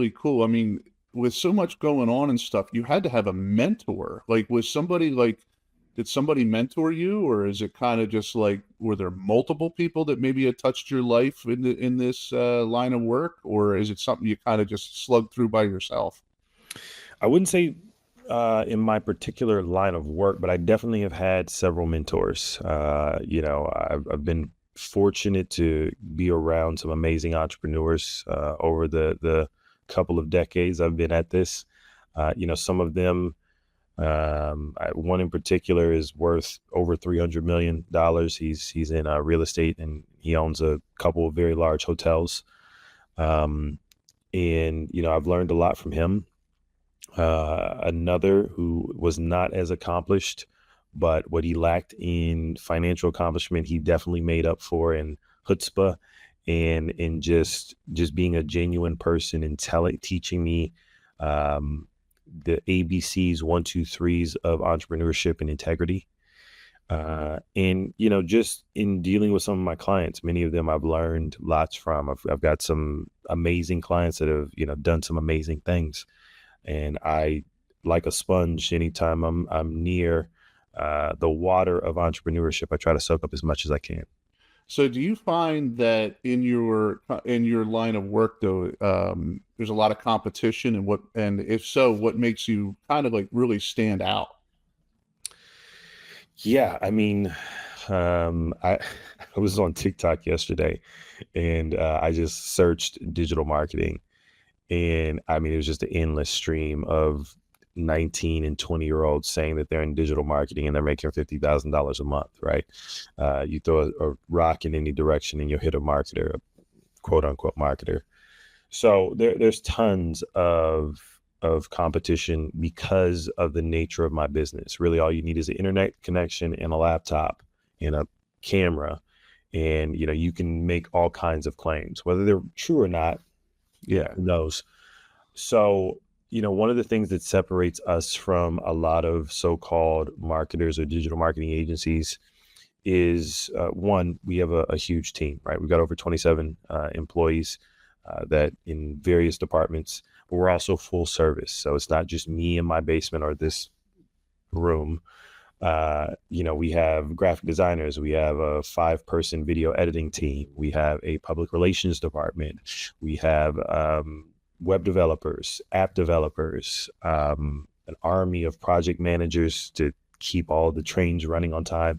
really cool. I mean, with so much going on and stuff, you had to have a mentor. Like, was somebody like, did somebody mentor you, or is it kind of just like, were there multiple people that maybe had touched your life in this line of work, or is it something you kind of just slugged through by yourself? I wouldn't say in my particular line of work, but I definitely have had several mentors. I've been fortunate to be around some amazing entrepreneurs over the couple of decades I've been at this. Some of them, one in particular is worth over $300 million. He's in real estate, and he owns a couple of very large hotels. Um, and I've learned a lot from him. Another who was not as accomplished, but what he lacked in financial accomplishment, he definitely made up for in chutzpah and in just being a genuine person and teaching me um, the ABCs, one, two, threes of entrepreneurship and integrity. And just in dealing with some of my clients, many of them I've learned lots from. I've got some amazing clients that have done some amazing things, and I, like a sponge, anytime I'm near the water of entrepreneurship, I try to soak up as much as I can. So do you find that in your line of work though, there's a lot of competition, and if so, what makes you kind of like really stand out? Yeah, I mean, I I was on TikTok yesterday, and I just searched digital marketing, and I mean, it was just an endless stream of 19 and 20-year-olds saying that they're in digital marketing and they're making $50,000 a month, right? You throw a rock in any direction and you'll hit a marketer, a quote unquote marketer. So there's tons of competition because of the nature of my business. Really, all you need is an internet connection and a laptop and a camera, and you can make all kinds of claims, whether they're true or not. Yeah. Who knows? So, one of the things that separates us from a lot of so-called marketers or digital marketing agencies is one, we have a huge team, right? We've got over 27 employees that in various departments, but we're also full service. So it's not just me in my basement or this room. We have graphic designers, we have a 5-person video editing team, we have a public relations department, we have web developers, app developers, an army of project managers to keep all the trains running on time,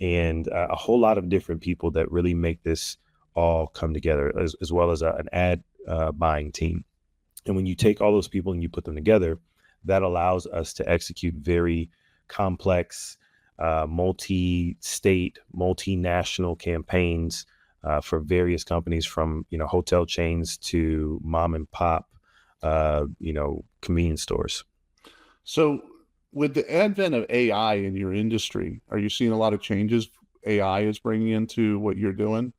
and a whole lot of different people that really make this all come together, as well as an ad buying team. And when you take all those people and you put them together, that allows us to execute very complex, multi-state, multinational campaigns for various companies, from hotel chains to mom and pop, convenience stores. So with the advent of AI in your industry, are you seeing a lot of changes AI is bringing into what you're doing?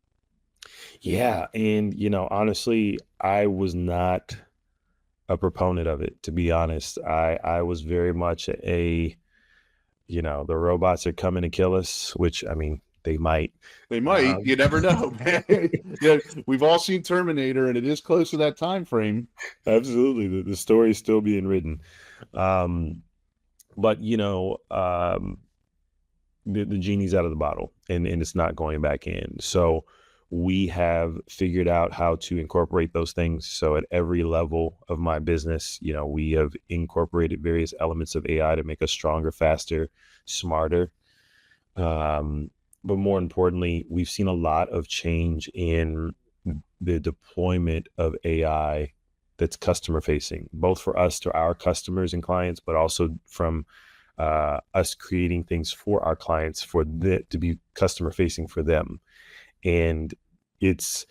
Yeah, and honestly, I was not a proponent of it, to be honest. I was very much the robots are coming to kill us, which I mean, they might. They might. Um, You never know, man. Yeah, we've all seen Terminator, and it is close to that time frame. Absolutely, the story is still being written. Um, but the genie's out of the bottle, and it's not going back in. So we have figured out how to incorporate those things. So at every level of my business, we have incorporated various elements of AI to make us stronger, faster, smarter. But more importantly, we've seen a lot of change in the deployment of AI that's customer facing, both for us to our customers and clients, but also from us creating things for our clients for that to be customer facing for them. And it's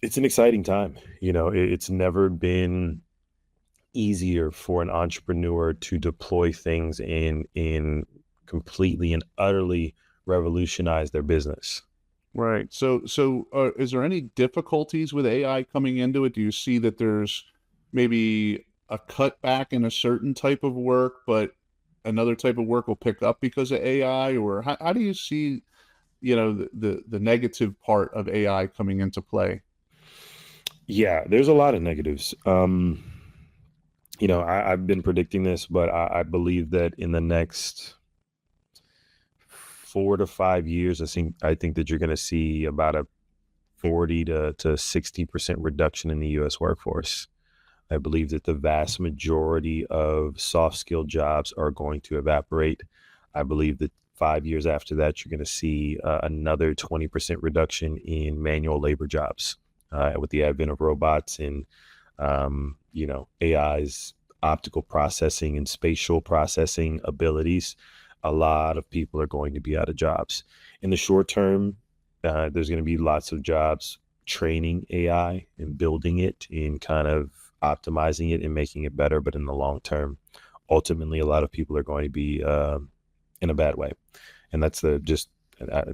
it's an exciting time. It's never been easier for an entrepreneur to deploy things in completely and utterly revolutionize their business. Right. So, is there any difficulties with AI coming into it? Do you see that there's maybe a cutback in a certain type of work, but another type of work will pick up because of AI? Or how do you see, the negative part of AI coming into play? Yeah, there's a lot of negatives. I've been predicting this, but I believe that in the next 4 to 5 years, I think that you're going to see about a 40 to 60% reduction in the U.S. workforce. I believe that the vast majority of soft skill jobs are going to evaporate. I believe that 5 years after that, you're going to see another 20% reduction in manual labor jobs with the advent of robots and AI's optical processing and spatial processing abilities. A lot of people are going to be out of jobs. In the short term, there's going to be lots of jobs training AI and building it and kind of optimizing it and making it better. But in the long term, ultimately, a lot of people are going to be in a bad way. And that's the just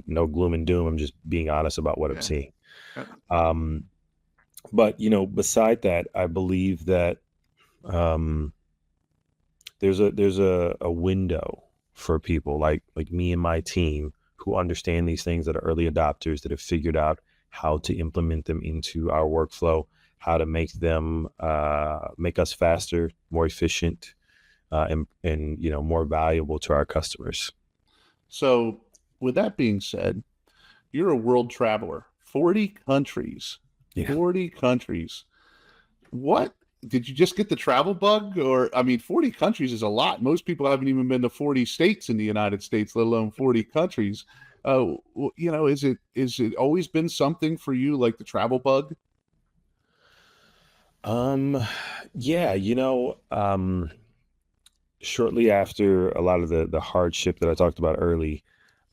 no gloom and doom. I'm just being honest about what I'm Yeah. seeing. Uh, Um, but beside that, I believe that um, there's a window for people like me and my team who understand these things, that are early adopters, that have figured out how to implement them into our workflow, how to make us faster, more efficient, and more valuable to our customers. So, with that being said, you're a world traveler, 40 countries, Yeah. 40 countries. What did you just get the travel bug? Or, I mean, 40 countries is a lot. Most people haven't even been to 40 states in the United States, let alone 40 countries. Is it always been something for you like the travel bug? Um, yeah, shortly after a lot of the hardship that I talked about early,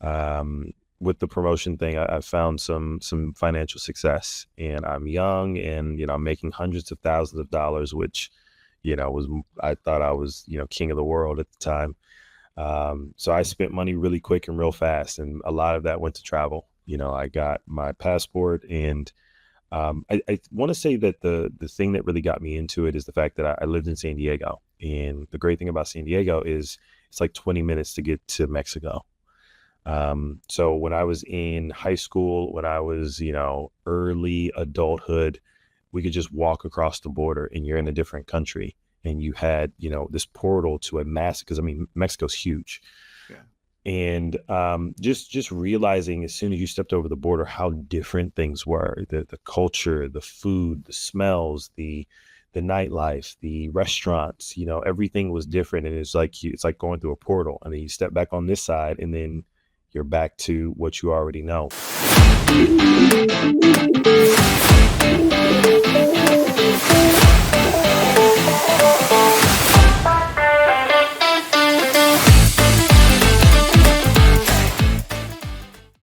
um, with the promotion thing, I found some financial success, and I'm young, and I'm making hundreds of thousands of dollars, which was, I thought I was king of the world at the time. So I spent money really quick and real fast, and a lot of that went to travel. I got my passport, and I want to say that the thing that really got me into it is the fact that I lived in San Diego, and the great thing about San Diego is it's like 20 minutes to get to Mexico. So when I was in high school, when I was early adulthood, we could just walk across the border, and you're in a different country, and you had this portal to a mass, because I mean Mexico's huge. Yeah. And just realizing as soon as you stepped over the border how different things were, the culture, the food, the smells, the nightlife, the restaurants, everything was different. And it's like going through a portal, and then you step back on this side, and then you're back to what you already know.